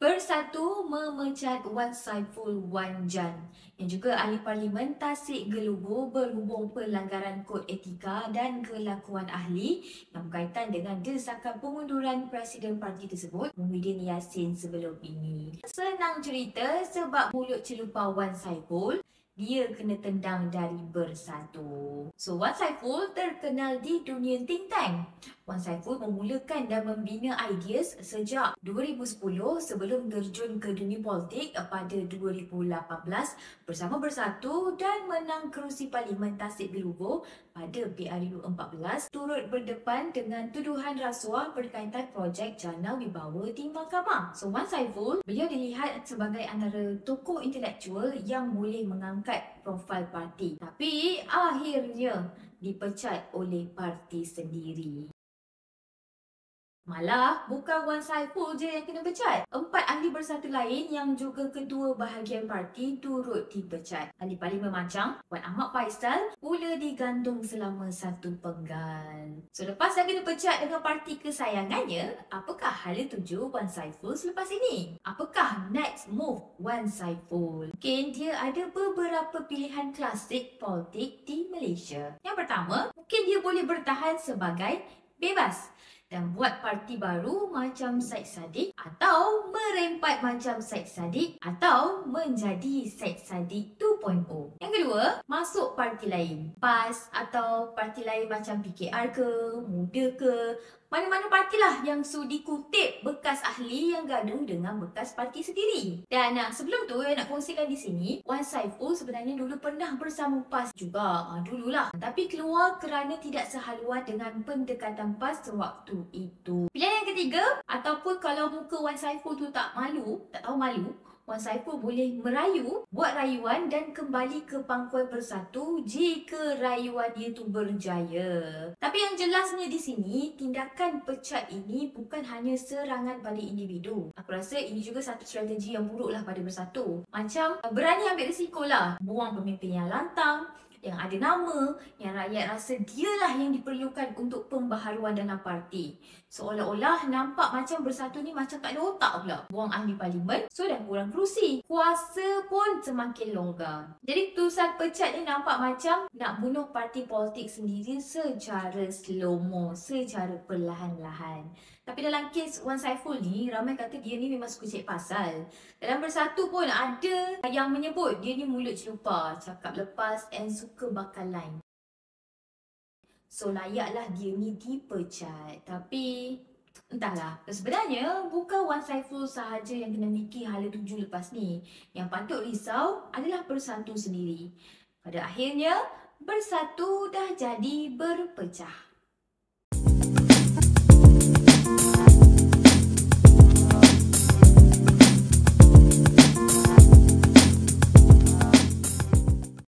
Bersatu memecat Wan Saiful Wan Jan yang juga ahli Parlimen Tasik Gelubu berhubung pelanggaran kod etika dan kelakuan ahli yang berkaitan dengan desakan pengunduran Presiden parti tersebut, Muhyiddin Yassin sebelum ini. Senang cerita, sebab mulut celupa Wan Saiful, dia kena tendang dari Bersatu. So, Wan Saiful terkenal di dunia think tank. Wan Saiful memulakan dan membina ideas sejak 2010 sebelum terjun ke dunia politik pada 2018 bersama Bersatu dan menang kerusi Parlimen Tasik Gelubu pada PRU 14, turut berdepan dengan tuduhan rasuah berkaitan projek Jana Wibawa di Mahkamah. So, Wan Saiful, beliau dilihat sebagai antara tokoh intelektual yang boleh mengangkat profil parti, tapi akhirnya dipecat oleh parti sendiri. Malah, bukan Wan Saiful je yang kena pecat. 4 ahli Bersatu lain yang juga ketua bahagian parti turut dipecat. Ahli Parlimen Machang, Wan Ahmad Faisal, pula digantung selama 1 penggal. So, lepas dah kena pecat dengan parti kesayangannya, apakah hala tuju Wan Saiful selepas ini? Apakah next move Wan Saiful? Mungkin dia ada beberapa pilihan klasik politik di Malaysia. Yang pertama, mungkin dia boleh bertahan sebagai bebas dan buat parti baru macam Syed Saddiq, atau merempat macam Syed Saddiq, atau menjadi Syed Saddiq 2.0. Yang kedua, masuk parti lain, PAS atau parti lain macam PKR ke, Muda ke, mana-mana partilah yang sudi kutip bekas ahli yang gaduh dengan bekas parti sendiri. Dan sebelum tu, yang nak kongsikan di sini, Wan Saiful sebenarnya dulu pernah bersama PAS juga. Dululah. Tapi keluar kerana tidak sehaluan dengan pendekatan PAS sewaktu itu. Pilihan yang ketiga, ataupun kalau muka Wan Saiful tu tak tahu malu, Wan Saiful boleh merayu, buat rayuan dan kembali ke pangkuan Bersatu jika rayuan dia tu berjaya. Tapi yang jelasnya di sini, tindakan pecat ini bukan hanya serangan pada individu. Aku rasa ini juga satu strategi yang buruklah pada Bersatu. Macam berani ambil risiko lah, buang pemimpin yang lantang, yang ada nama, yang rakyat rasa dialah yang diperlukan untuk pembaharuan dalam parti. Seolah-olah nampak macam Bersatu ni macam tak ada otak pula. Buang ahli parlimen, so dah kurang kerusi. Kuasa pun semakin longgar. Jadi keputusan pecat ni nampak macam nak bunuh parti politik sendiri secara slow-mo, secara perlahan-lahan. Tapi dalam kes Wan Saiful ni, ramai kata dia ni memang suka cek pasal. Dalam Bersatu pun ada yang menyebut dia ni mulut celupa, cakap lepas and suka bakalan. So, layaklah dia ni dipecat. Tapi entahlah, sebenarnya bukan Wan Saiful sahaja yang kena mikir hala tuju lepas ni. Yang patut risau adalah Bersatu sendiri. Pada akhirnya, Bersatu dah jadi berpecah.